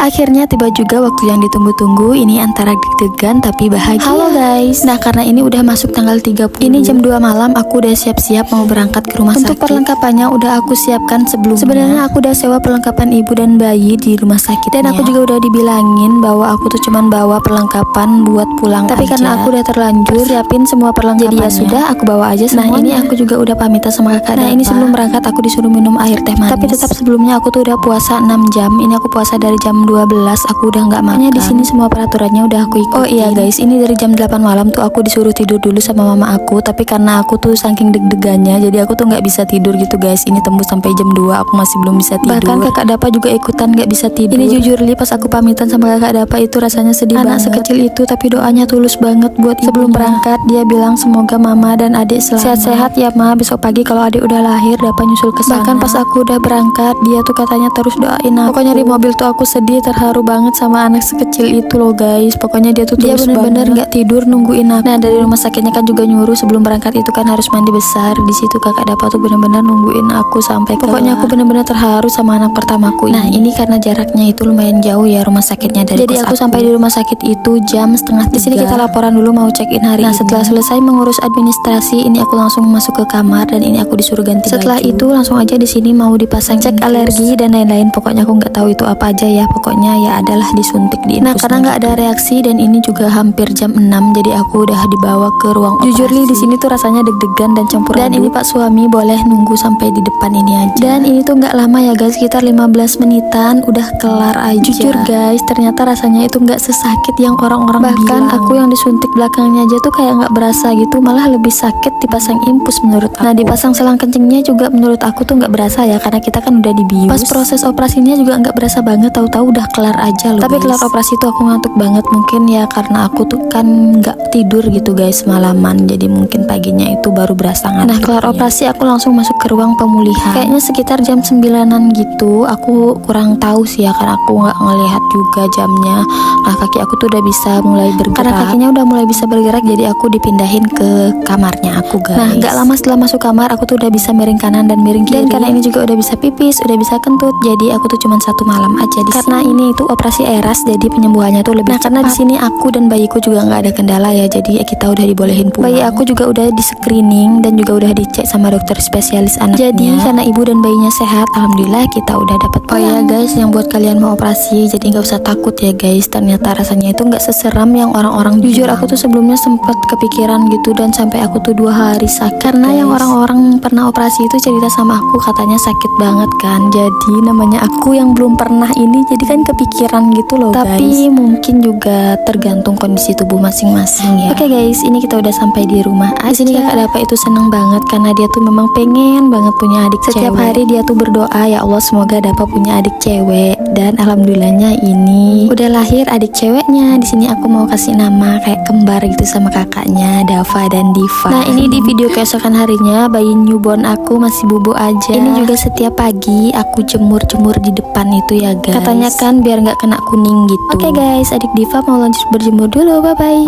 Akhirnya tiba juga waktu yang ditunggu-tunggu. Ini antara deg-degan tapi bahagia. Halo guys. Nah, karena ini udah masuk tanggal 30. Ini jam 2 malam aku udah siap-siap mau berangkat ke rumah sakit. Untuk perlengkapannya udah aku siapkan sebelumnya. Sebenarnya aku udah sewa perlengkapan ibu dan bayi di rumah sakit. Dan aku juga udah dibilangin bahwa aku tuh cuman bawa perlengkapan buat pulang tapi aja. Karena aku udah terlanjur siapin semua perlengkapannya, jadi ya sudah aku bawa aja semuanya. Nah, ini aku juga udah pamitan sama kakak. Nah, ini sebelum berangkat aku disuruh minum air teh manis. Tapi tetap sebelumnya aku tuh udah puasa 6 jam. Ini aku puasa dari jam 12 aku udah nggak makan. Di sini semua peraturannya udah aku ikutin. Oh iya guys, ini dari jam 8 malam tuh aku disuruh tidur dulu sama mama aku. Tapi karena aku tuh saking deg-degannya, jadi aku tuh nggak bisa tidur gitu guys. Ini tembus sampai jam 2 aku masih belum bisa tidur. Bahkan kakak Dapa juga ikutan nggak bisa tidur. Ini jujur li, pas aku pamitan sama kakak Dapa itu rasanya sedih banget. Anak sekecil itu tapi doanya tulus banget buat ibunya. Sebelum berangkat dia bilang semoga mama dan adik selamat. Sehat-sehat ya ma, besok pagi kalau adik udah lahir Dapa nyusul ke sana. Bahkan pas aku udah berangkat dia tuh katanya terus doain aku. Pokoknya di mobil tuh aku sedih, terharu banget sama anak sekecil itu loh guys. Pokoknya dia tuh tulus banget. Dia bener-bener nggak tidur nungguin aku. Nah, dari rumah sakitnya kan juga nyuruh sebelum berangkat itu kan harus mandi besar. Di situ kakak Dapa tuh bener-bener nungguin aku sampai pokoknya aku bener-bener terharu sama anak pertamaku ini. Nah, ini karena jaraknya itu lumayan jauh ya rumah sakitnya dari jadi aku sampai di rumah sakit itu jam setengah 3. Di sini kita laporan dulu mau check in hari ini. Nah, setelah selesai mengurus administrasi, ini aku langsung masuk ke kamar dan ini aku disuruh ganti baju. Setelah itu langsung aja di sini mau dipasang cek alergi dan lain-lain. Pokoknya aku nggak tahu itu apa aja ya. Pokoknya ya adalah disuntik di infusnya. Nah, karena nggak ada reaksi dan ini juga hampir jam 6, jadi aku udah dibawa ke ruang operasi. Jujur nih di sini tuh rasanya deg-degan dan campur aduk. Dan ini Pak suami boleh nunggu sampai di depan ini aja. Dan ini tuh nggak lama ya guys, sekitar 15 menitan udah kelar aja. Jujur guys, ternyata rasanya itu nggak sesakit yang orang-orang bahkan bilang. Aku yang disuntik belakangnya aja tuh kayak nggak berasa gitu, malah lebih sakit dipasang infus menurut aku. Nah, dipasang selang kencingnya juga menurut aku tuh nggak berasa ya, karena kita kan udah dibius. Pas proses operasinya juga nggak berasa banget, tahu-tahu udah kelar aja loh. Tapi kelar operasi tuh aku ngantuk banget, mungkin ya karena aku tuh kan nggak tidur gitu guys malaman, jadi mungkin paginya itu baru berasa ngantuk. Nah, kelar operasi aku langsung masuk ke ruang pemulihan. Kayaknya sekitar jam 9-an gitu. Aku kurang tahu sih ya, karena aku nggak ngelihat juga jamnya. Nah, kaki aku tuh udah bisa mulai bergerak. Karena kakinya udah mulai bisa bergerak, jadi aku dipindahin ke kamarnya aku guys. Nah, nggak lama setelah masuk kamar aku tuh udah bisa miring kanan dan miring kiri. Dan karena ini juga udah bisa pipis, udah bisa kentut, jadi aku tuh cuma 1 malam aja di karena sini. Ini itu operasi eras, jadi penyembuhannya tuh lebih cepat. Karena di sini aku dan bayiku juga nggak ada kendala ya, jadi kita udah dibolehin pulang. Bayi aku juga udah di screening dan juga udah dicek sama dokter spesialis anaknya. Jadi karena ibu dan bayinya sehat, alhamdulillah kita udah dapat pulang. Oh ya guys, yang buat kalian mau operasi jadi nggak usah takut ya guys. Ternyata rasanya itu nggak seseram yang orang-orang jujur bilang. Aku tuh sebelumnya sempat kepikiran gitu dan sampai aku tuh 2 hari sakit. Karena guys, yang orang-orang pernah operasi itu cerita sama aku katanya sakit banget kan. Jadi namanya aku yang belum pernah ini jadi kan kepikiran gitu loh guys. Tapi mungkin juga tergantung kondisi tubuh masing-masing ya. Oke guys, ini kita udah sampai di rumah. Di sini kakak Dapa itu seneng banget karena dia tuh memang pengen banget punya adik cewek. Setiap hari dia tuh berdoa, ya Allah semoga Dapa punya adik cewek. Dan alhamdulillahnya ini udah lahir adik ceweknya. Di sini aku mau kasih nama kayak kembar gitu sama kakaknya, Dava dan Diva. Nah, ini di video keesokan harinya bayi newborn aku masih bubuk aja. Ini juga setiap pagi aku jemur-jemur di depan itu ya guys. Katanya kan biar nggak kena kuning gitu. Oke guys, adik Diva mau lanjut berjemur dulu. Bye bye.